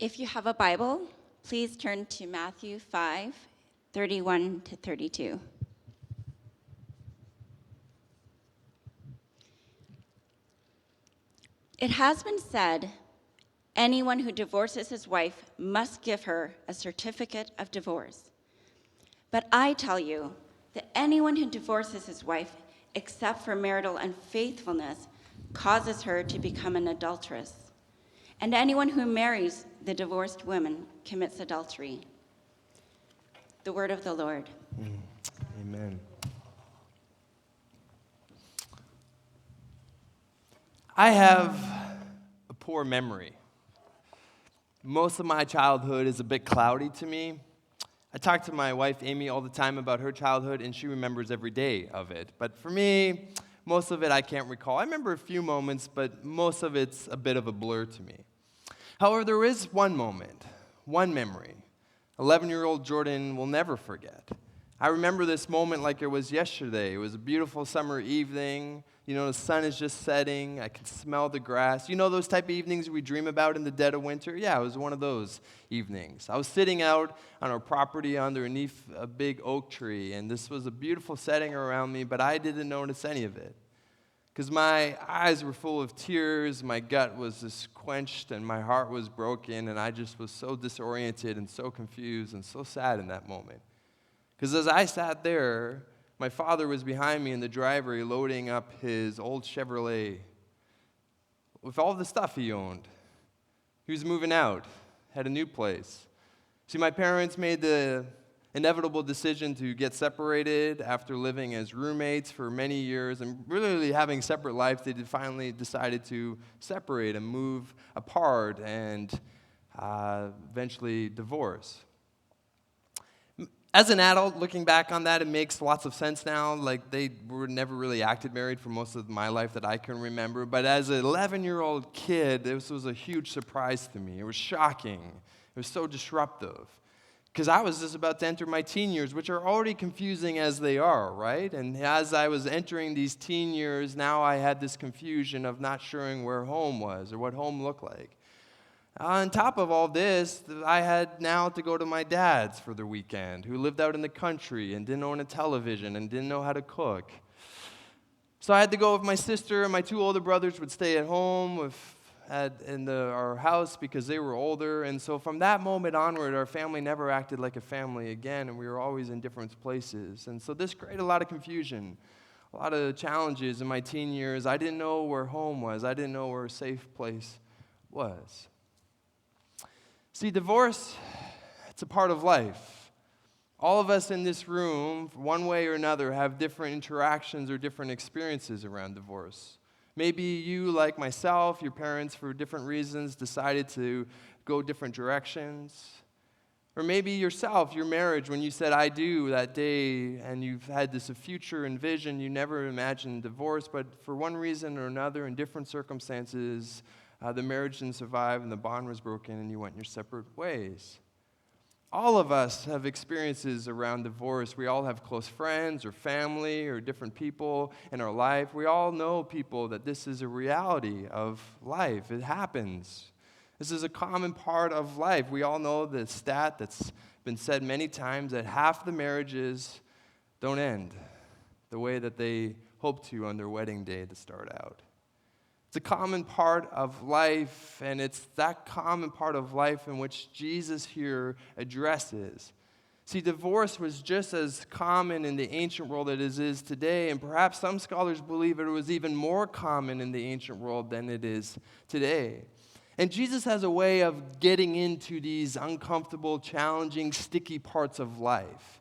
If you have a Bible, please turn to Matthew 5:31 to 32. It has been said, anyone who divorces his wife must give her a certificate of divorce. But I tell you that anyone who divorces his wife, except for marital unfaithfulness, causes her to become an adulteress. And anyone who marries the divorced woman commits adultery. The word of the Lord. Amen. I have a poor memory. Most of my childhood is a bit cloudy to me. I talk to my wife, Amy, all the time about her childhood, and she remembers every day of it. But for me, most of it I can't recall. I remember a few moments, but most of it's a bit of a blur to me. However, there is one moment, one memory, 11-year-old Jordan will never forget. I remember this moment like it was yesterday. It was a beautiful summer evening. You know, the sun is just setting. I can smell the grass. You know those type of evenings we dream about in the dead of winter? Yeah, it was one of those evenings. I was sitting out on our property underneath a big oak tree, and this was a beautiful setting around me, but I didn't notice any of it. Because my eyes were full of tears, my gut was just quenched, and my heart was broken, and I just was so disoriented and so confused and so sad in that moment. Because as I sat there, my father was behind me in the driveway loading up his old Chevrolet with all the stuff he owned. He was moving out, had a new place. See, my parents made the inevitable decision to get separated after living as roommates for many years and really having separate lives. They finally decided to separate and move apart and eventually divorce. As an adult, looking back on that, it makes lots of sense now. Like, they were never really acted married for most of my life that I can remember. But as an 11-year-old kid, this was a huge surprise to me. It was shocking. It was so disruptive. Because I was just about to enter my teen years, which are already confusing as they are, right? And as I was entering these teen years, now I had this confusion of not sure where home was or what home looked like. On top of all this, I had now to go to my dad's for the weekend, who lived out in the country and didn't own a television and didn't know how to cook. So I had to go with my sister, and my two older brothers would stay at home in our house because they were older. And so from that moment onward, our family never acted like a family again, and we were always in different places. And so this created a lot of confusion, a lot of challenges in my teen years. I didn't know where home was. I didn't know where a safe place was. See, divorce, it's a part of life. All of us in this room, one way or another, have different interactions or different experiences around divorce. Maybe you, like myself, your parents, for different reasons, decided to go different directions. Or maybe yourself, your marriage, when you said I do that day, and you've had this future and vision, you never imagined divorce, but for one reason or another, in different circumstances, the marriage didn't survive and the bond was broken and you went your separate ways. All of us have experiences around divorce. We all have close friends or family or different people in our life. We all know people that this is a reality of life. It happens. This is a common part of life. We all know the stat that's been said many times that half the marriages don't end the way that they hope to on their wedding day to start out. It's a common part of life, and it's that common part of life in which Jesus here addresses. See, divorce was just as common in the ancient world as it is today, and perhaps some scholars believe it was even more common in the ancient world than it is today. And Jesus has a way of getting into these uncomfortable, challenging, sticky parts of life.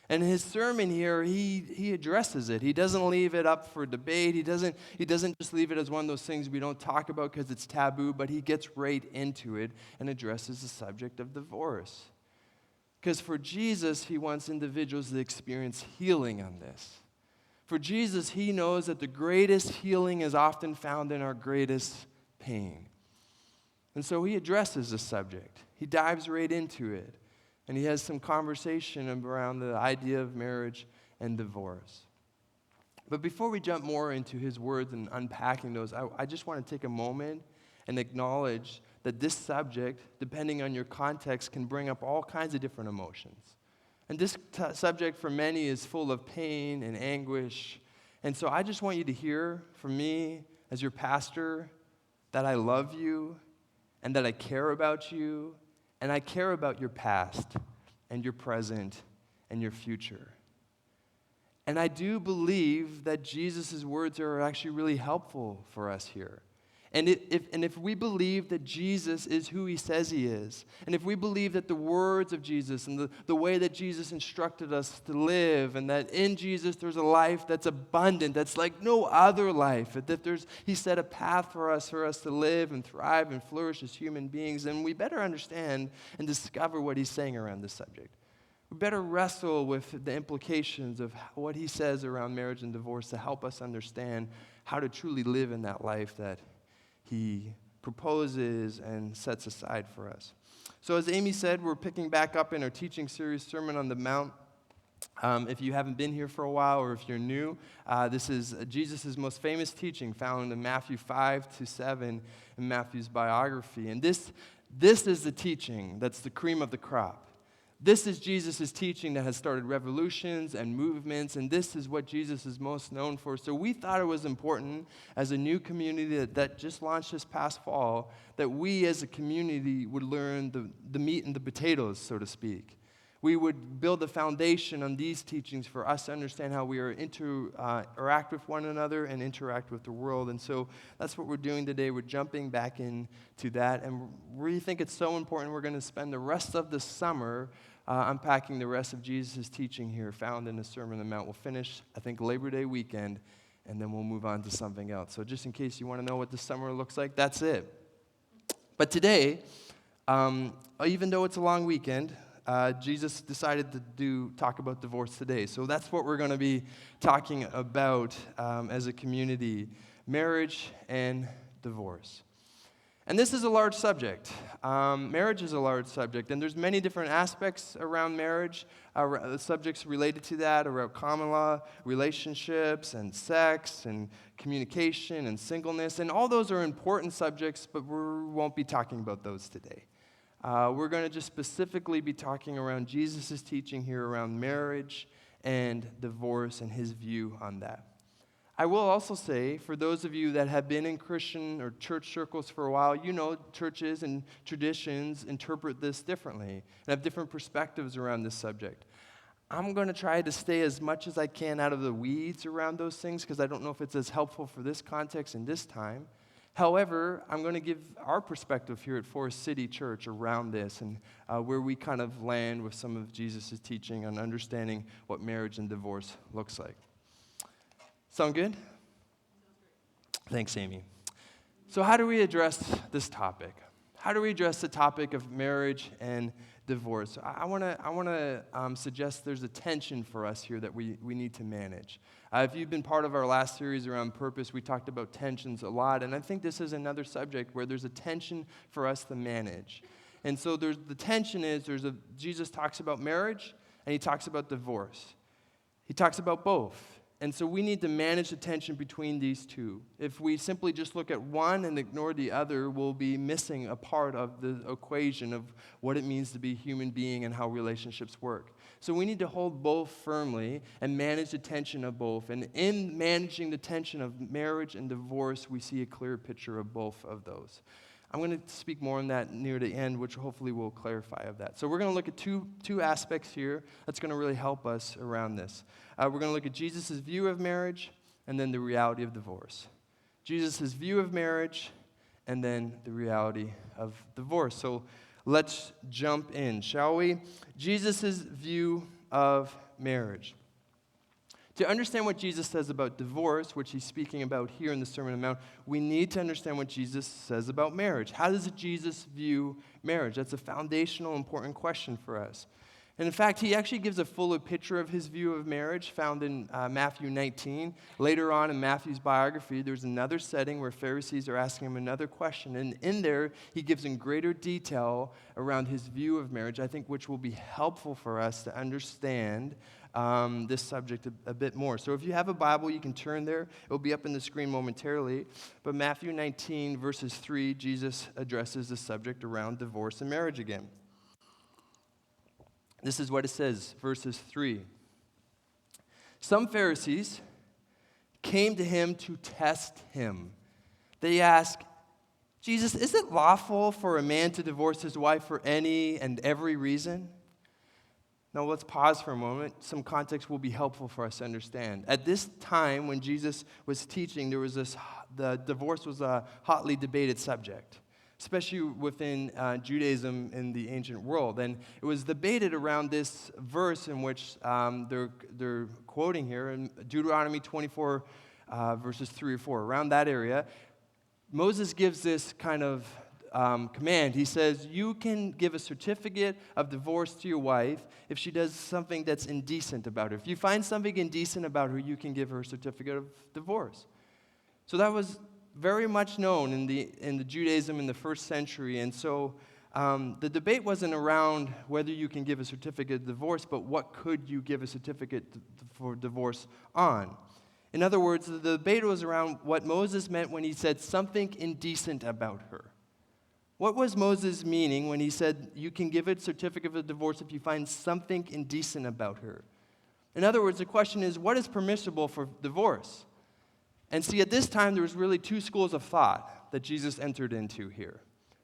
And his sermon here, he addresses it. He doesn't leave it up for debate. He doesn't just leave it as one of those things we don't talk about because it's taboo, but he gets right into it and addresses the subject of divorce. Because for Jesus, he wants individuals to experience healing on this. For Jesus, he knows that the greatest healing is often found in our greatest pain. And so he addresses the subject. He dives right into it. And he has some conversation around the idea of marriage and divorce. But before we jump more into his words and unpacking those, I just want to take a moment and acknowledge that this subject, depending on your context, can bring up all kinds of different emotions. And this subject for many is full of pain and anguish. And so I just want you to hear from me as your pastor that I love you and that I care about you and I care about your past and your present and your future. And I do believe that Jesus' words are actually really helpful for us here. And if we believe that Jesus is who he says he is, and if we believe that the words of Jesus and the way that Jesus instructed us to live, and that in Jesus there's a life that's abundant, that's like no other life, that he set a path for us to live and thrive and flourish as human beings, then we better understand and discover what he's saying around this subject. We better wrestle with the implications of what he says around marriage and divorce to help us understand how to truly live in that life that he proposes and sets aside for us. So as Amy said, we're picking back up in our teaching series, Sermon on the Mount. If you haven't been here for a while or if you're new, this is Jesus' most famous teaching found in Matthew 5-7 in Matthew's biography. And this is the teaching that's the cream of the crop. This is Jesus' teaching that has started revolutions and movements, and this is what Jesus is most known for. So we thought it was important as a new community that just launched this past fall, that we as a community would learn the meat and the potatoes, so to speak. We would build a foundation on these teachings for us to understand how we are interact with one another and interact with the world. And so that's what we're doing today. We're jumping back into that, and we think it's so important we're going to spend the rest of the summer unpacking the rest of Jesus' teaching here found in the Sermon on the Mount. We'll finish, I think, Labor Day weekend, and then we'll move on to something else. So just in case you want to know what the summer looks like, that's it. But today, even though it's a long weekend, Jesus decided to talk about divorce today. So that's what we're going to be talking about as a community, marriage and divorce. And this is a large subject. Marriage is a large subject, and there's many different aspects around marriage, subjects related to that, around common law, relationships, and sex, and communication, and singleness, and all those are important subjects, but we won't be talking about those today. We're going to just specifically be talking around Jesus' teaching here around marriage and divorce and his view on that. I will also say, for those of you that have been in Christian or church circles for a while, you know churches and traditions interpret this differently and have different perspectives around this subject. I'm going to try to stay as much as I can out of the weeds around those things because I don't know if it's as helpful for this context and this time. However, I'm going to give our perspective here at Forest City Church around this and where we kind of land with some of Jesus' teaching on understanding what marriage and divorce looks like. Sound good? Thanks, Amy. So how do we address this topic? How do we address the topic of marriage and divorce? I want to suggest there's a tension for us here that we need to manage. If you've been part of our last series around purpose, we talked about tensions a lot, and I think this is another subject where there's a tension for us to manage. And so the tension is Jesus talks about marriage and he talks about divorce. He talks about both. And so we need to manage the tension between these two. If we simply just look at one and ignore the other, we'll be missing a part of the equation of what it means to be a human being and how relationships work. So we need to hold both firmly and manage the tension of both. And in managing the tension of marriage and divorce, we see a clear picture of both of those. I'm going to speak more on that near the end, which hopefully will clarify of that. So we're going to look at two aspects here that's going to really help us around this. We're going to look at Jesus' view of marriage and then the reality of divorce. Jesus' view of marriage and then the reality of divorce. So let's jump in, shall we? Jesus' view of marriage. To understand what Jesus says about divorce, which he's speaking about here in the Sermon on the Mount, we need to understand what Jesus says about marriage. How does Jesus view marriage? That's a foundational, important question for us. And in fact, he actually gives a fuller picture of his view of marriage found in Matthew 19. Later on in Matthew's biography, there's another setting where Pharisees are asking him another question. And in there, he gives in greater detail around his view of marriage, I think, which will be helpful for us to understand this subject a bit more. So if you have a Bible, you can turn there. It will be up on the screen momentarily. But Matthew 19, verses 3, Jesus addresses the subject around divorce and marriage again. This is what it says, verses 3. Some Pharisees came to him to test him. They asked, Jesus, is it lawful for a man to divorce his wife for any and every reason? Now let's pause for a moment. Some context will be helpful for us to understand. At this time when Jesus was teaching, the divorce was a hotly debated subject, especially within Judaism in the ancient world. And it was debated around this verse in which they're quoting here in Deuteronomy 24, verses 3 or 4. Around that area, Moses gives this kind of command. He says, you can give a certificate of divorce to your wife if she does something that's indecent about her. If you find something indecent about her, you can give her a certificate of divorce. So that was very much known in the Judaism in the first century. And so the debate wasn't around whether you can give a certificate of divorce, but what could you give a certificate for divorce on. In other words, the debate was around what Moses meant when he said something indecent about her. What was Moses meaning when he said you can give a certificate of divorce if you find something indecent about her? In other words, the question is, what is permissible for divorce? And see, at this time, there was really two schools of thought that Jesus entered into here.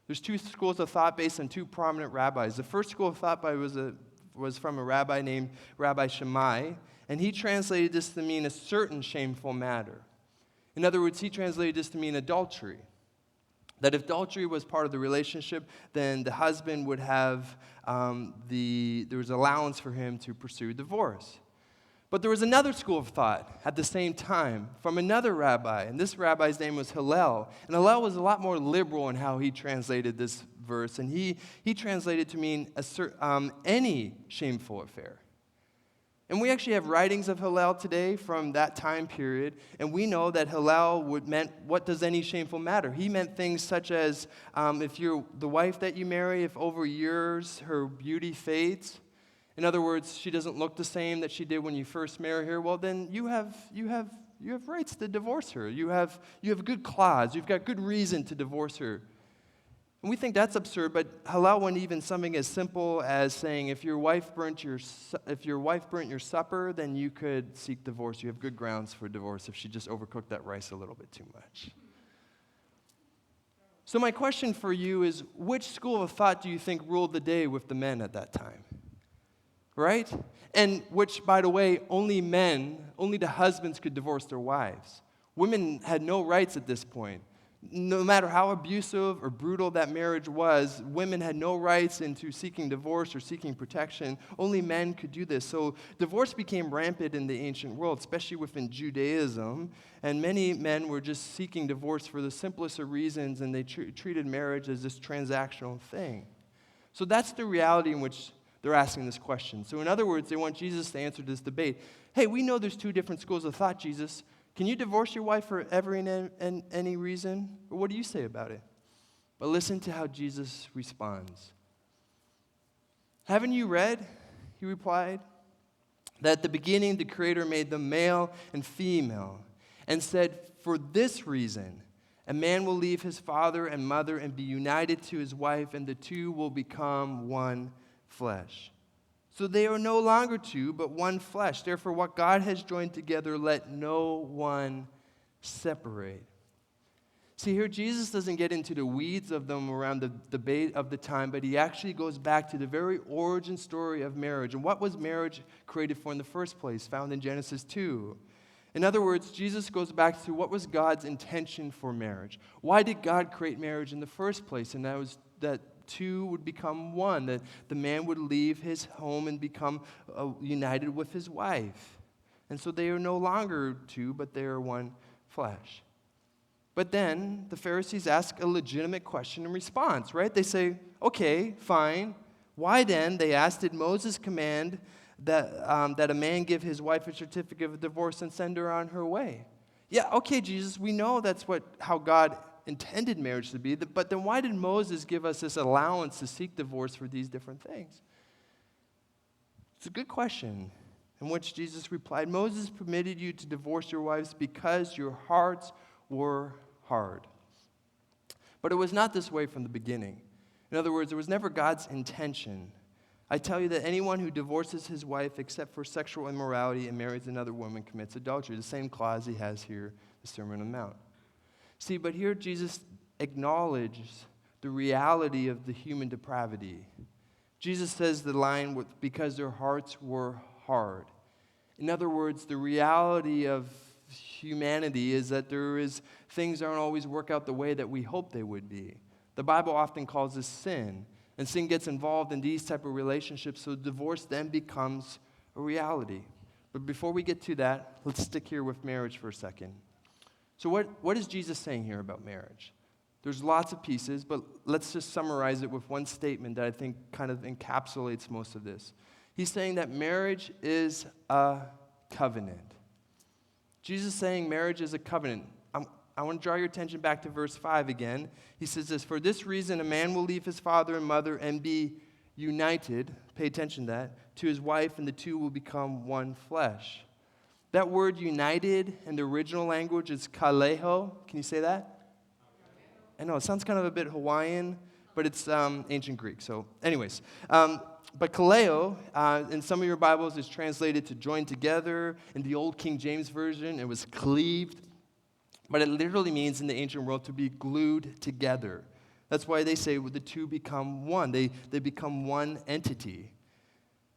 There's two schools of thought based on two prominent rabbis. The first school of thought was from a rabbi named Rabbi Shammai, and he translated this to mean a certain shameful matter. In other words, he translated this to mean adultery. That if adultery was part of the relationship, then the husband would have there was allowance for him to pursue divorce. But there was another school of thought at the same time from another rabbi, and this rabbi's name was Hillel. And Hillel was a lot more liberal in how he translated this verse, and he translated to mean any shameful affair. And we actually have writings of Hillel today from that time period, and we know that Hillel meant, what does any shameful matter? He meant things such as, if you're the wife that you marry, if over years her beauty fades, in other words, she doesn't look the same that she did when you first married her, well then you have rights to divorce her. You have a good clause, you've got good reason to divorce her. And we think that's absurd, but Hillel went even something as simple as saying, if your wife burnt your supper, then you could seek divorce. You have good grounds for divorce if she just overcooked that rice a little bit too much. So my question for you is, which school of thought do you think ruled the day with the men at that time? Right? And which, by the way, only the husbands could divorce their wives. Women had no rights at this point. No matter how abusive or brutal that marriage was, women had no rights into seeking divorce or seeking protection. Only men could do this. So divorce became rampant in the ancient world, especially within Judaism. And many men were just seeking divorce for the simplest of reasons, and they treated marriage as this transactional thing. So that's the reality in which they're asking this question. So in other words, they want Jesus to answer this debate. Hey, we know there's two different schools of thought, Jesus. Can you divorce your wife for every and any reason? Or what do you say about it? But listen to how Jesus responds. Haven't you read, he replied, that at the beginning the Creator made them male and female and said, for this reason, a man will leave his father and mother and be united to his wife, and the two will become one flesh. So they are no longer two, but one flesh. Therefore, what God has joined together, let no one separate. See, here Jesus doesn't get into the weeds of them around the debate of the time, but he actually goes back to the very origin story of marriage. And what was marriage created for in the first place, found in Genesis 2? In other words, Jesus goes back to what was God's intention for marriage. Why did God create marriage in the first place? And that was that two would become one, that the man would leave his home and become united with his wife. And so they are no longer two, but they are one flesh. But then the Pharisees ask a legitimate question in response, right? They say, okay, fine. Why then, they asked, did Moses command that a man give his wife a certificate of divorce and send her on her way? Yeah, okay, Jesus, we know that's how God intended marriage to be, but then why did Moses give us this allowance to seek divorce for these different things? It's a good question, in which Jesus replied, Moses permitted you to divorce your wives because your hearts were hard. But it was not this way from the beginning. In other words, it was never God's intention. I tell you that anyone who divorces his wife except for sexual immorality and marries another woman commits adultery. The same clause he has here, the Sermon on the Mount. See, but here Jesus acknowledges the reality of the human depravity. Jesus says the line, because their hearts were hard. In other words, the reality of humanity is that things aren't always work out the way that we hope they would be. The Bible often calls this sin, and sin gets involved in these type of relationships, so divorce then becomes a reality. But before we get to that, let's stick here with marriage for a second. So what is Jesus saying here about marriage? There's lots of pieces, but let's just summarize it with one statement that I think kind of encapsulates most of this. He's saying that marriage is a covenant. Jesus is saying marriage is a covenant. I want to draw your attention back to verse 5 again. He says this, for this reason a man will leave his father and mother and be united, pay attention to that, to his wife, and the two will become one flesh. That word united in the original language is kaleo. Can you say that? I know, it sounds kind of a bit Hawaiian, but it's ancient Greek. So anyways, but kaleo, in some of your Bibles, is translated to join together. In the old King James Version, it was cleaved. But it literally means in the ancient world to be glued together. That's why they say the two become one. They become one entity.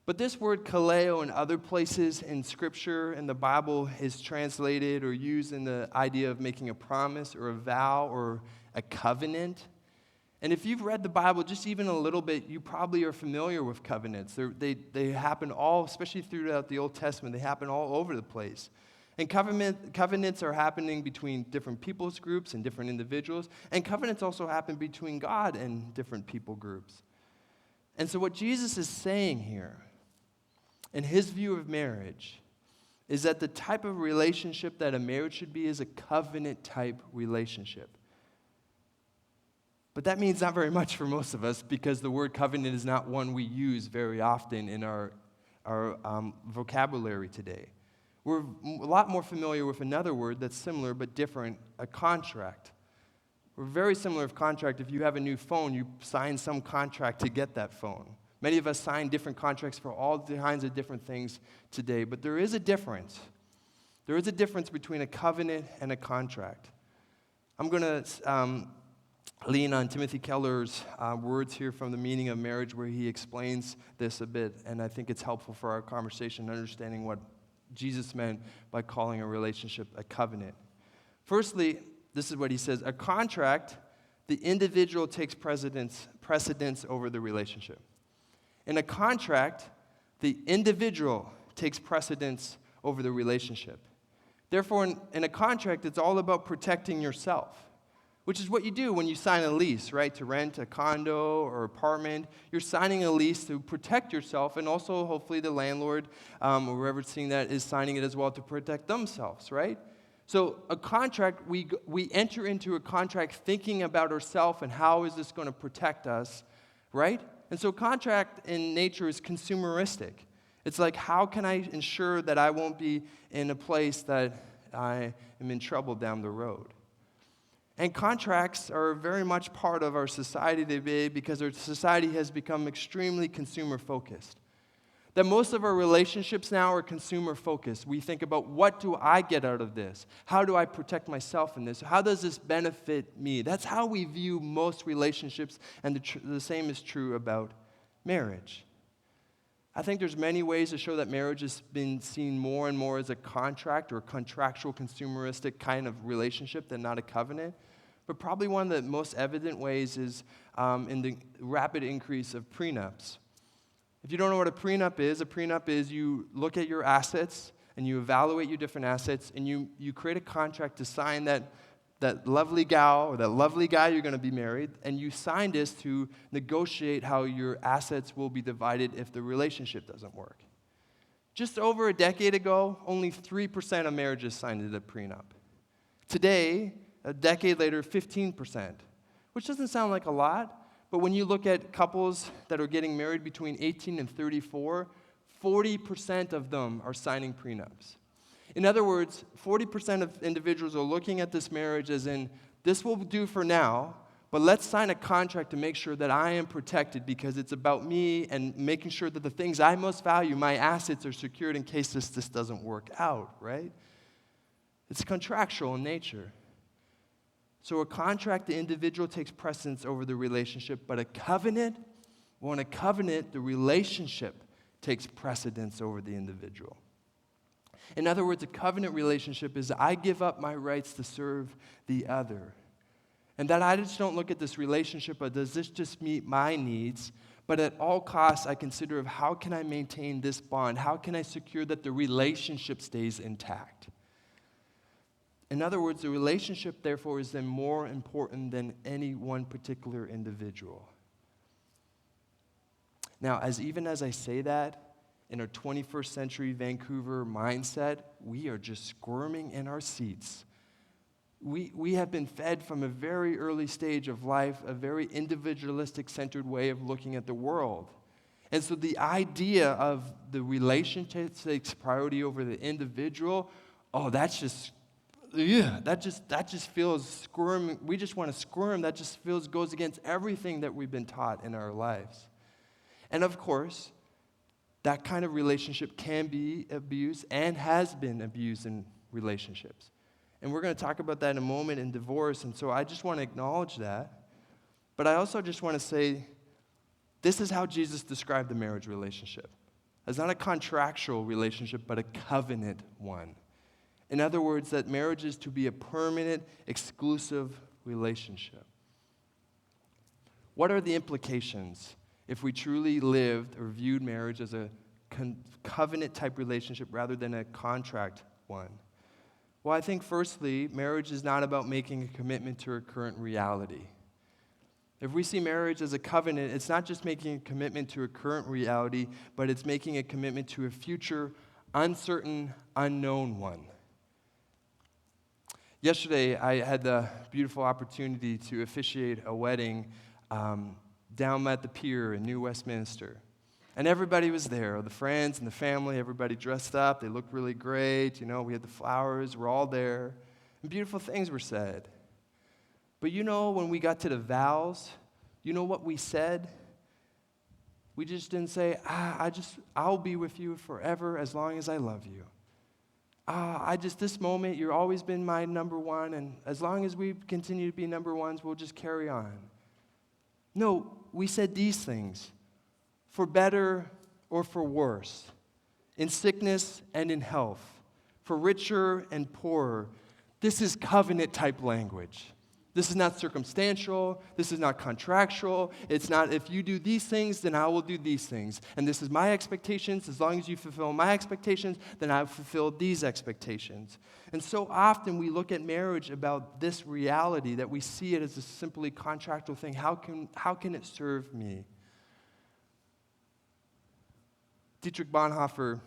But this word kaleo in other places in Scripture and the Bible is translated or used in the idea of making a promise or a vow or a covenant. And if you've read the Bible just even a little bit, you probably are familiar with covenants. They happen especially throughout the Old Testament, they happen all over the place. And covenants are happening between different people's groups and different individuals. And covenants also happen between God and different people groups. And so what Jesus is saying here, in his view of marriage, is that the type of relationship that a marriage should be is a covenant-type relationship. But that means not very much for most of us because the word covenant is not one we use very often in our vocabulary today. We're a lot more familiar with another word that's similar but different, a contract. We're very similar with contract. If you have a new phone, you sign some contract to get that phone. Many of us sign different contracts for all kinds of different things today, but there is a difference. There is a difference between a covenant and a contract. I'm going to lean on Timothy Keller's words here from The Meaning of Marriage, where he explains this a bit, and I think it's helpful for our conversation, understanding what Jesus meant by calling a relationship a covenant. Firstly, this is what he says, a contract, the individual takes precedence over the relationship. In a contract, the individual takes precedence over the relationship. Therefore, in a contract, it's all about protecting yourself, which is what you do when you sign a lease, right? To rent a condo or apartment, you're signing a lease to protect yourself, and also hopefully the landlord or whoever's seeing that is signing it as well to protect themselves, right? So a contract, we enter into a contract thinking about ourselves and how is this going to protect us, right? And so contract in nature is consumeristic. It's like, how can I ensure that I won't be in a place that I am in trouble down the road? And contracts are very much part of our society today because our society has become extremely consumer-focused. That most of our relationships now are consumer-focused. We think about, what do I get out of this? How do I protect myself in this? How does this benefit me? That's how we view most relationships, and the same is true about marriage. I think there's many ways to show that marriage has been seen more and more as a contract or a contractual consumeristic kind of relationship than not a covenant. But probably one of the most evident ways is in the rapid increase of prenups. If you don't know what a prenup is you look at your assets and you evaluate your different assets and you create a contract to sign that that lovely gal or that lovely guy you're going to be married, and you signed this to negotiate how your assets will be divided if the relationship doesn't work. Just over a decade ago, only 3% of marriages signed a prenup. Today, a decade later, 15%, which doesn't sound like a lot, but when you look at couples that are getting married between 18 and 34, 40% of them are signing prenups. In other words, 40% of individuals are looking at this marriage as in, this will do for now, but let's sign a contract to make sure that I am protected because it's about me and making sure that the things I most value, my assets, are secured in case this doesn't work out, right? It's contractual in nature. So a contract, the individual takes precedence over the relationship, but a covenant, well, in a covenant, the relationship takes precedence over the individual. In other words, a covenant relationship is I give up my rights to serve the other. And that I just don't look at this relationship, but does this just meet my needs? But at all costs, I consider of how can I maintain this bond? How can I secure that the relationship stays intact? In other words, the relationship, therefore, is then more important than any one particular individual. Now, even as I say that, in our 21st century Vancouver mindset, we are just squirming in our seats. We have been fed from a very early stage of life a very individualistic centered way of looking at the world. And so the idea of the relationship takes priority over the individual, that just feels squirming. We just want to squirm. That just goes against everything that we've been taught in our lives. And of course, that kind of relationship can be abused and has been abused in relationships. And we're going to talk about that in a moment in divorce, and so I just want to acknowledge that. But I also just want to say, this is how Jesus described the marriage relationship. It's not a contractual relationship, but a covenant one. In other words, that marriage is to be a permanent, exclusive relationship. What are the implications if we truly lived or viewed marriage as a covenant-type relationship rather than a contract one? Well, I think firstly, marriage is not about making a commitment to a current reality. If we see marriage as a covenant, it's not just making a commitment to a current reality, but it's making a commitment to a future, uncertain, unknown one. Yesterday, I had the beautiful opportunity to officiate a wedding down at the pier in New Westminster. And everybody was there, the friends and the family, everybody dressed up. They looked really great. We had the flowers. We're all there. And beautiful things were said. But when we got to the vows, you know what we said? We just didn't say, I'll be with you forever as long as I love you. This moment, you've always been my number one, and as long as we continue to be number ones, we'll just carry on. No, we said these things, for better or for worse, in sickness and in health, for richer and poorer. This is covenant-type language. This is not circumstantial. This is not contractual. It's not, if you do these things, then I will do these things. And this is my expectations. As long as you fulfill my expectations, then I will fulfill these expectations. And so often we look at marriage about this reality, that we see it as a simply contractual thing. How can it serve me? Dietrich Bonhoeffer,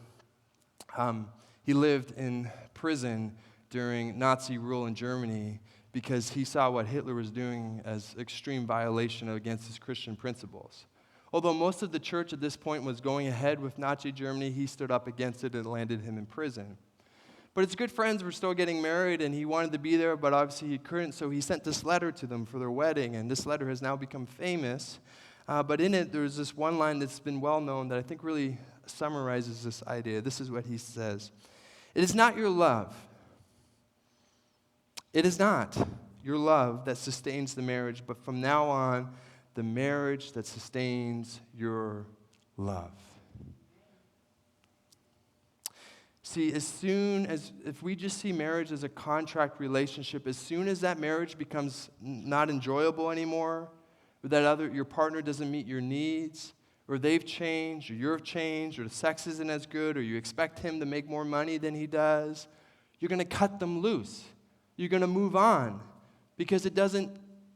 he lived in prison during Nazi rule in Germany because he saw what Hitler was doing as extreme violation against his Christian principles. Although most of the church at this point was going ahead with Nazi Germany, he stood up against it and landed him in prison. But his good friends were still getting married, and he wanted to be there, but obviously he couldn't, so he sent this letter to them for their wedding, and this letter has now become famous. But in it, there's this one line that's been well known that I think really summarizes this idea. This is what he says. It is not your love. It is not your love that sustains the marriage, but from now on, the marriage that sustains your love. See, if we just see marriage as a contract relationship, as soon as that marriage becomes not enjoyable anymore, or that your partner doesn't meet your needs, or they've changed, or you've changed, or the sex isn't as good, or you expect him to make more money than he does, you're going to cut them loose. You're going to move on. because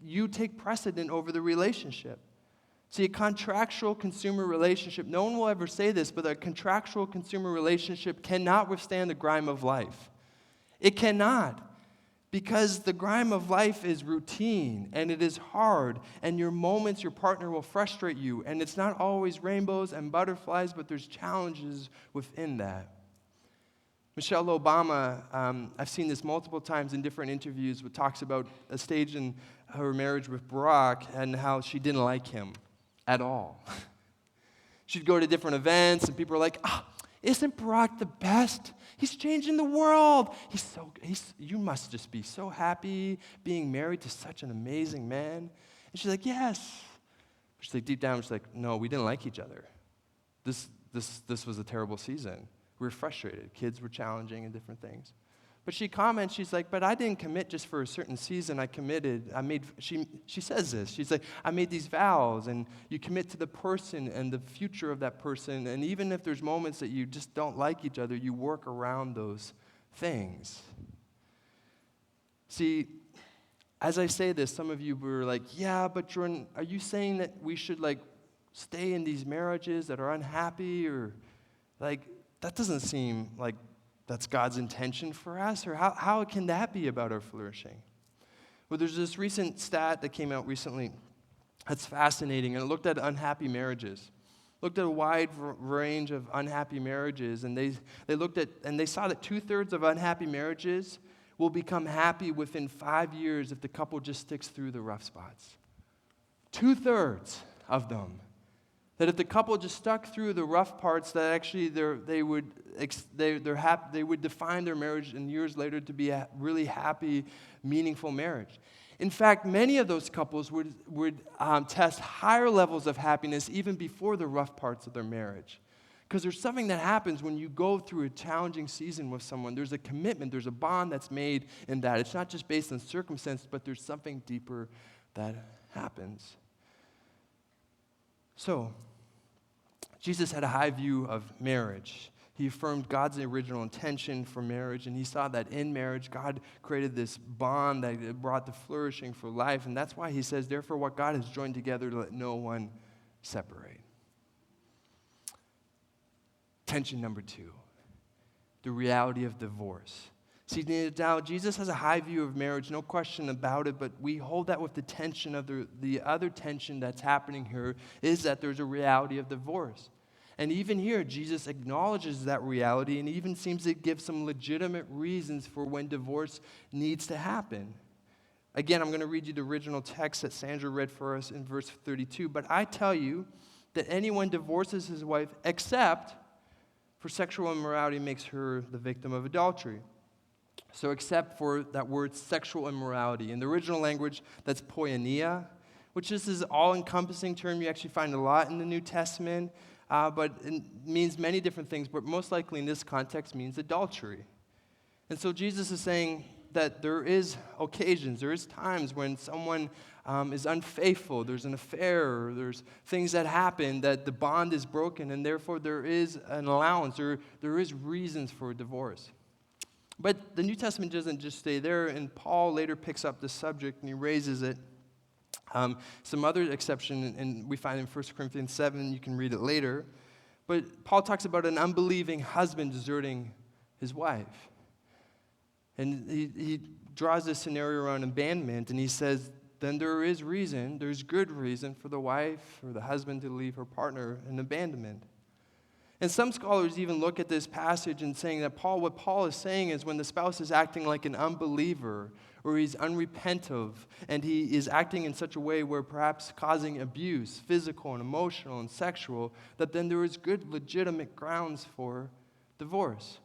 you take precedent over the relationship. See, a contractual consumer relationship, no one will ever say this, but a contractual consumer relationship cannot withstand the grime of life. It cannot. Because the grime of life is routine, and it is hard, and your partner will frustrate you, and it's not always rainbows and butterflies, but there's challenges within that. Michelle Obama, I've seen this multiple times in different interviews, but talks about a stage in her marriage with Barack and how she didn't like him at all. She'd go to different events, and people are like, isn't Barack the best? He's changing the world. You must just be so happy being married to such an amazing man. And she's like, yes. She's like, deep down, she's like, no, we didn't like each other. This was a terrible season. We were frustrated. Kids were challenging and different things. But she comments, she's like, but I didn't commit just for a certain season. She says this. She's like, I made these vows, and you commit to the person and the future of that person. And even if there's moments that you just don't like each other, you work around those things. See, as I say this, some of you were like, yeah, but Jordan, are you saying that we should stay in these marriages that are unhappy? Or that doesn't seem like that's God's intention for us, or how can that be about our flourishing? Well, there's this recent stat that came out recently that's fascinating, and it looked at unhappy marriages. Looked at a wide range of unhappy marriages, and they saw that 2/3 of unhappy marriages will become happy within 5 years if the couple just sticks through the rough spots. 2/3 of them. That if the couple just stuck through the rough parts, that actually they would define their marriage and years later to be a really happy, meaningful marriage. In fact, many of those couples would test higher levels of happiness even before the rough parts of their marriage. Because there's something that happens when you go through a challenging season with someone. There's a commitment, there's a bond that's made in that. It's not just based on circumstance, but there's something deeper that happens. So, Jesus had a high view of marriage. He affirmed God's original intention for marriage, and he saw that in marriage, God created this bond that brought the flourishing for life, and that's why he says, therefore, what God has joined together, let no one separate. Tension number 2, the reality of divorce. See, now Jesus has a high view of marriage, no question about it, but we hold that with the tension of the other tension that's happening here is that there's a reality of divorce. And even here, Jesus acknowledges that reality and even seems to give some legitimate reasons for when divorce needs to happen. Again, I'm going to read you the original text that Sandra read for us in verse 32. But I tell you that anyone divorces his wife except for sexual immorality makes her the victim of adultery. So except for that word sexual immorality. In the original language, that's porneia, which is this all-encompassing term you actually find a lot in the New Testament, but it means many different things, but most likely in this context means adultery. And so Jesus is saying that there is occasions, there is times when someone is unfaithful, there's an affair, or there's things that happen that the bond is broken, and therefore there is an allowance, or there is reasons for divorce. But the New Testament doesn't just stay there, and Paul later picks up the subject and he raises it. Some other exception, and we find in 1 Corinthians 7, you can read it later. But Paul talks about an unbelieving husband deserting his wife. And he draws this scenario around abandonment, and he says, then there's good reason for the wife or the husband to leave her partner in abandonment. And some scholars even look at this passage and saying that what Paul is saying is when the spouse is acting like an unbeliever or he's unrepentant and he is acting in such a way where perhaps causing abuse, physical and emotional and sexual, that then there is good legitimate grounds for divorce.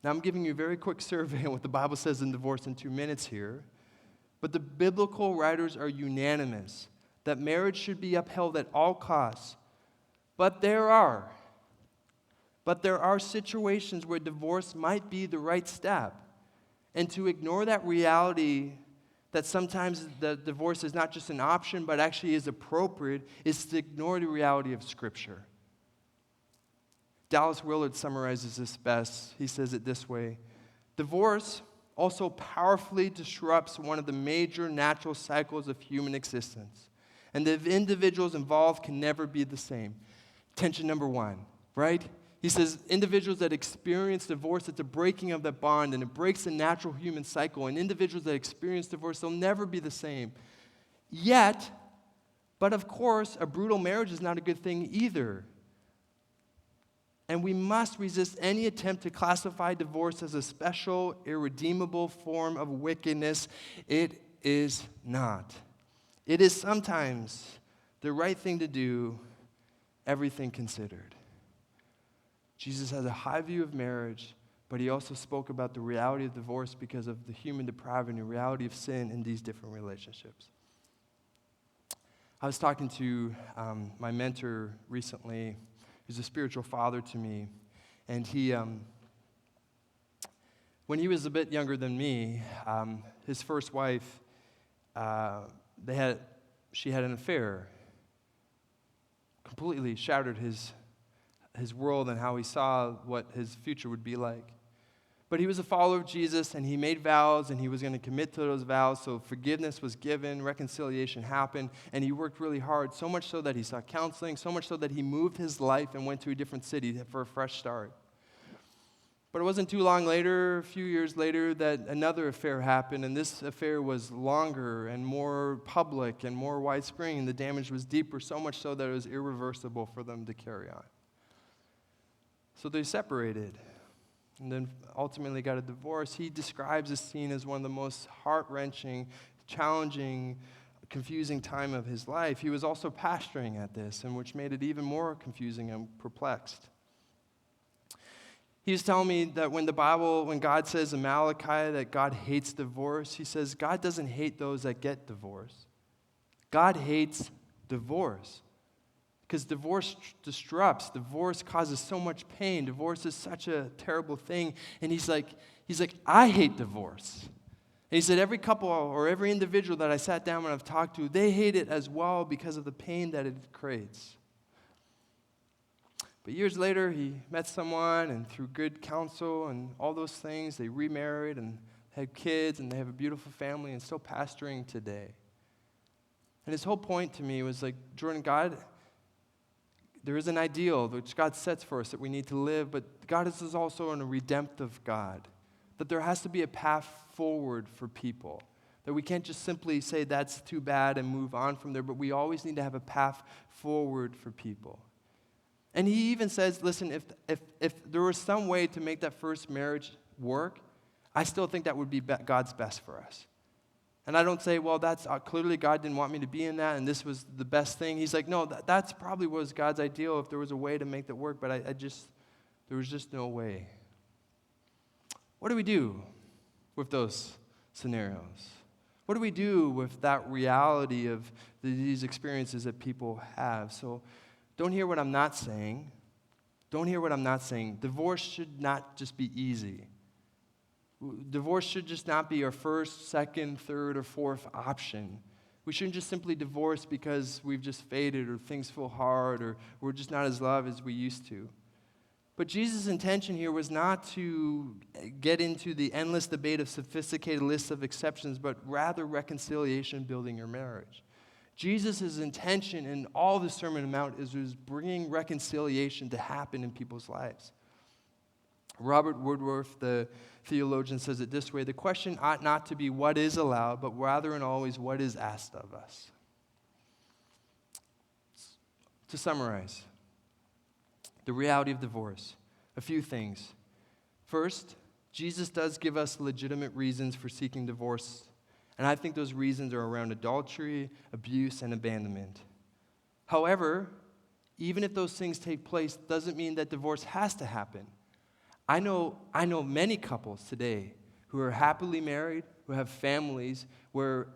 Now I'm giving you a very quick survey on what the Bible says in divorce in 2 minutes here, but the biblical writers are unanimous that marriage should be upheld at all costs, but there are situations where divorce might be the right step. And to ignore that reality that sometimes the divorce is not just an option, but actually is appropriate, is to ignore the reality of Scripture. Dallas Willard summarizes this best. He says it this way: divorce also powerfully disrupts one of the major natural cycles of human existence. And the individuals involved can never be the same. Tension number one, right? He says individuals that experience divorce, it's a breaking of that bond, and it breaks the natural human cycle. And individuals that experience divorce, they'll never be the same. Yet, but of course, a brutal marriage is not a good thing either. And we must resist any attempt to classify divorce as a special, irredeemable form of wickedness. It is not. It is sometimes the right thing to do, everything considered. Jesus has a high view of marriage, but he also spoke about the reality of divorce because of the human depravity and the reality of sin in these different relationships. I was talking to my mentor recently. He's a spiritual father to me, and he, when he was a bit younger than me, his first wife, she had an affair. Completely shattered his world and how he saw what his future would be like. But he was a follower of Jesus, and he made vows, and he was going to commit to those vows, so forgiveness was given, reconciliation happened, and he worked really hard, so much so that he sought counseling, so much so that he moved his life and went to a different city for a fresh start. But it wasn't too long later, a few years later, that another affair happened, and this affair was longer and more public and more widespread, and the damage was deeper, so much so that it was irreversible for them to carry on. So they separated, and then ultimately got a divorce. He describes this scene as one of the most heart-wrenching, challenging, confusing time of his life. He was also pastoring at this, and which made it even more confusing and perplexed. He was telling me that when God says in Malachi that God hates divorce, he says God doesn't hate those that get divorced. God hates divorce. Because divorce disrupts, divorce causes so much pain, divorce is such a terrible thing. And he's like, I hate divorce. And he said every couple or every individual that I sat down and I've talked to, they hate it as well because of the pain that it creates. But years later, he met someone, and through good counsel and all those things, they remarried and had kids, and they have a beautiful family and still pastoring today. And his whole point to me was like, Jordan, there is an ideal which God sets for us that we need to live, but God is also a redemptive God. That there has to be a path forward for people. That we can't just simply say that's too bad and move on from there, but we always need to have a path forward for people. And he even says, listen, if there was some way to make that first marriage work, I still think that would be God's best for us. And I don't say, well, that's clearly God didn't want me to be in that, and this was the best thing. He's like, no, that's probably was God's ideal if there was a way to make that work, but there was just no way. What do we do with those scenarios? What do we do with that reality of these experiences that people have? So don't hear what I'm not saying. Don't hear what I'm not saying. Divorce should not just be easy. Divorce should just not be our first, second, third, or fourth option. We shouldn't just simply divorce because we've just faded or things feel hard or we're just not as loved as we used to. But Jesus' intention here was not to get into the endless debate of sophisticated lists of exceptions, but rather reconciliation building your marriage. Jesus' intention in all the Sermon on the Mount is bringing reconciliation to happen in people's lives. Robert Woodworth, the theologian, says it this way: the question ought not to be what is allowed, but rather and always what is asked of us. To summarize, the reality of divorce, a few things. First, Jesus does give us legitimate reasons for seeking divorce, and I think those reasons are around adultery, abuse, and abandonment. However, even if those things take place, doesn't mean that divorce has to happen. I know many couples today who are happily married, who have families where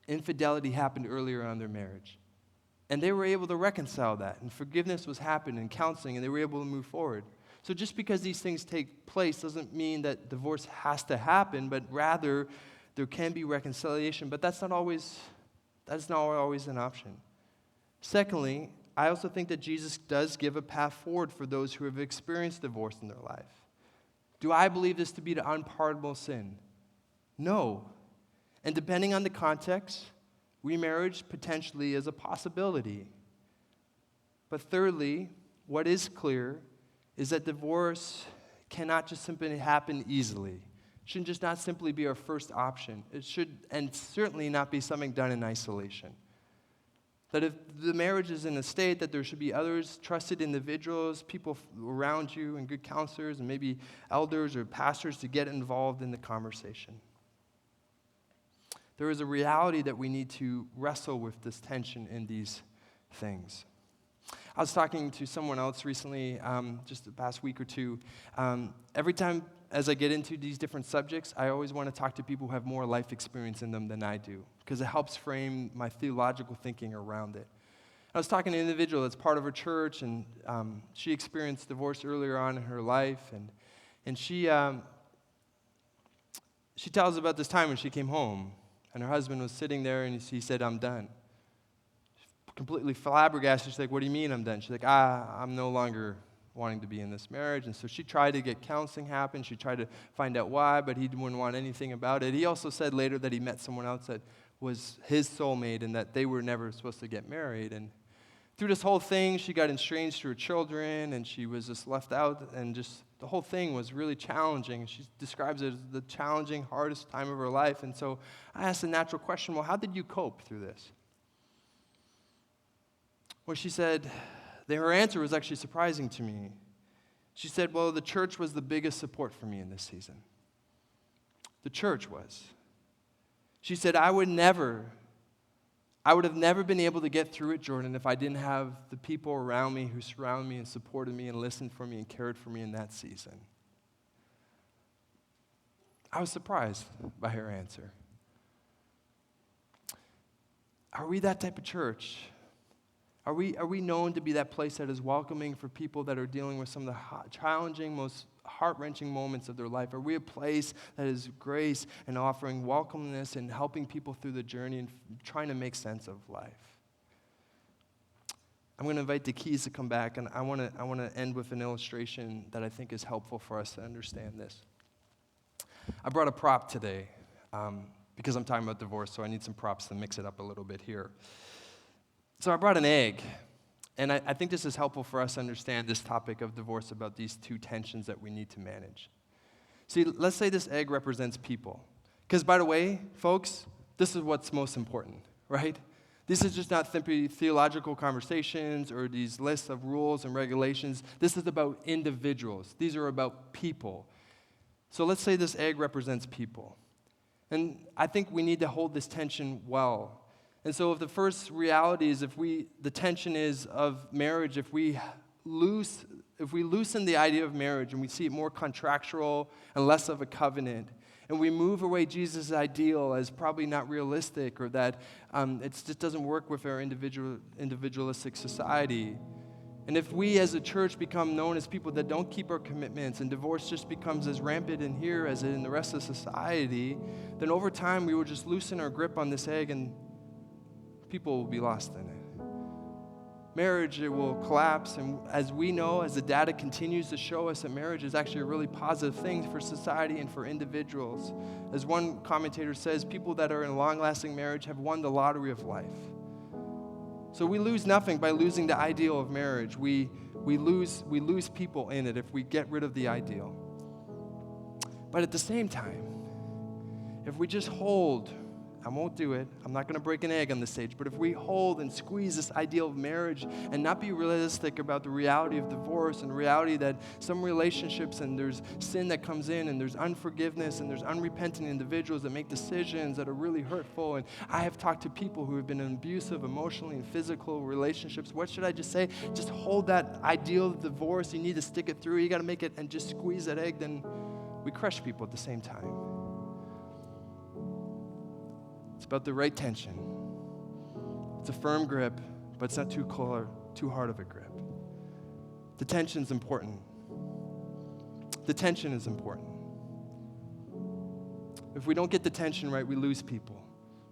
infidelity happened earlier on in their marriage. And they were able to reconcile that, and forgiveness was happening, and counseling, and they were able to move forward. So just because these things take place doesn't mean that divorce has to happen, but rather there can be reconciliation, but that's not always an option. Secondly, I also think that Jesus does give a path forward for those who have experienced divorce in their life. Do I believe this to be the unpardonable sin? No. And depending on the context, remarriage potentially is a possibility. But thirdly, what is clear is that divorce cannot just simply happen easily. It should just not simply be our first option. It should, and certainly not be something done in isolation. That if the marriage is in a state, that there should be others, trusted individuals, people around you, and good counselors, and maybe elders or pastors to get involved in the conversation. There is a reality that we need to wrestle with this tension in these things. I was talking to someone else recently, just the past week or two. Every time as I get into these different subjects, I always want to talk to people who have more life experience in them than I do, because it helps frame my theological thinking around it. I was talking to an individual that's part of her church, and she experienced divorce earlier on in her life, and she tells about this time when she came home, and her husband was sitting there, and he said, "I'm done." Completely flabbergasted. She's like, "What do you mean I'm done?" She's like, "I'm no longer wanting to be in this marriage." And so she tried to get counseling happen. She tried to find out why, but he wouldn't want anything about it. He also said later that he met someone else that was his soulmate and that they were never supposed to get married. And through this whole thing, she got estranged to her children, and she was just left out, and just the whole thing was really challenging. She describes it as the challenging, hardest time of her life. And so I asked the natural question, well, how did you cope through this? Well, she said, her answer was actually surprising to me. She said, well, the church was the biggest support for me in this season. The church was. She said, I would have never been able to get through it, Jordan, if I didn't have the people around me who surrounded me and supported me and listened for me and cared for me in that season. I was surprised by her answer. Are we that type of church? Are we known to be that place that is welcoming for people that are dealing with some of the challenging, most heart-wrenching moments of their life? Are we a place that is grace and offering welcomeness and helping people through the journey and trying to make sense of life? I'm going to invite the Keys to come back, and I want to end with an illustration that I think is helpful for us to understand this. I brought a prop today because I'm talking about divorce, so I need some props to mix it up a little bit here. So I brought an egg, and I think this is helpful for us to understand this topic of divorce, about these two tensions that we need to manage. See, let's say this egg represents people. Because, by the way, folks, this is what's most important, right? This is just not simply theological conversations or these lists of rules and regulations. This is about individuals. These are about people. So let's say this egg represents people. And I think we need to hold this tension well. And so if the first reality is the tension is of marriage, if we loosen the idea of marriage and we see it more contractual and less of a covenant, and we move away Jesus' ideal as probably not realistic, or that it just doesn't work with our individualistic society, and if we as a church become known as people that don't keep our commitments, and divorce just becomes as rampant in here as in the rest of society, then over time we will just loosen our grip on this egg, and people will be lost in it. Marriage, it will collapse, and as we know, as the data continues to show us, that marriage is actually a really positive thing for society and for individuals. As one commentator says, people that are in long-lasting marriage have won the lottery of life. So we lose nothing by losing the ideal of marriage. We lose people in it if we get rid of the ideal. But at the same time, if we just hold, I won't do it, I'm not going to break an egg on the stage, but if we hold and squeeze this ideal of marriage and not be realistic about the reality of divorce and the reality that some relationships, and there's sin that comes in, and there's unforgiveness, and there's unrepentant individuals that make decisions that are really hurtful, and I have talked to people who have been in abusive, emotionally and physical relationships. What should I just say? Just hold that ideal of divorce. You need to stick it through. You got to make it and just squeeze that egg. Then we crush people at the same time. It's about the right tension. It's a firm grip, but it's not too hard of a grip. The tension's important. The tension is important. If we don't get the tension right, we lose people.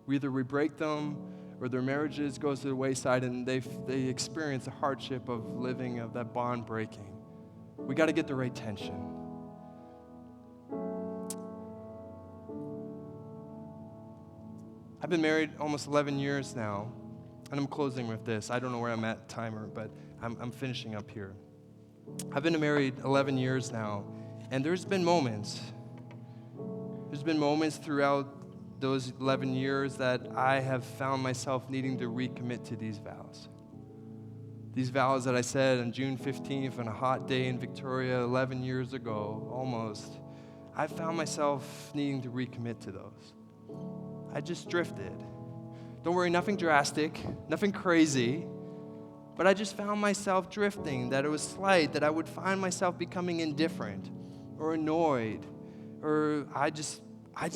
We break them, or their marriages goes to the wayside, and they experience the hardship of living, of that bond breaking. We got to get the right tension. I've been married almost 11 years now, and I'm closing with this. I don't know where I'm at timer, but I'm finishing up here. I've been married 11 years now, and there's been moments throughout those 11 years that I have found myself needing to recommit to these vows. These vows that I said on June 15th on a hot day in Victoria 11 years ago, almost, I found myself needing to recommit to those. I just drifted. Don't worry, nothing drastic, nothing crazy, but I just found myself drifting, that it was slight, that I would find myself becoming indifferent or annoyed, or I just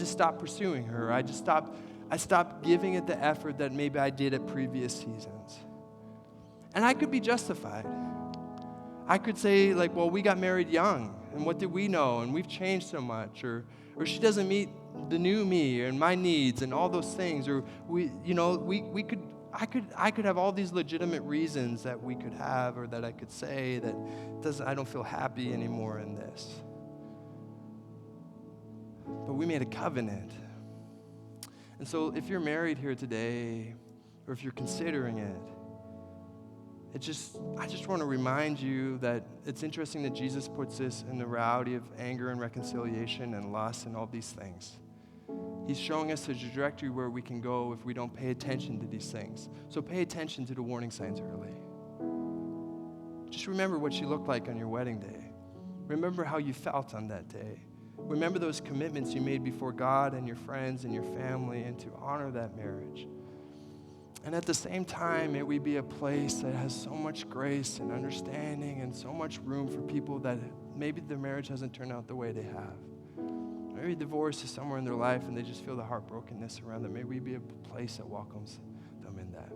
stopped pursuing her. I stopped giving it the effort that maybe I did at previous seasons. And I could be justified. I could say, like, well, we got married young, and what did we know? And we've changed so much, or she doesn't meet the new me and my needs and all those things, or I could have all these legitimate reasons that we could have, or that I could say that I don't feel happy anymore in this. But we made a covenant. And so if you're married here today, or if you're considering it, I just want to remind you that it's interesting that Jesus puts this in the reality of anger and reconciliation and lust and all these things. He's showing us a trajectory where we can go if we don't pay attention to these things. So pay attention to the warning signs early. Just remember what she looked like on your wedding day. Remember how you felt on that day. Remember those commitments you made before God and your friends and your family, and to honor that marriage. And at the same time, may we be a place that has so much grace and understanding and so much room for people that maybe their marriage hasn't turned out the way they have. Maybe divorce is somewhere in their life and they just feel the heartbrokenness around them. May we be a place that welcomes them in that.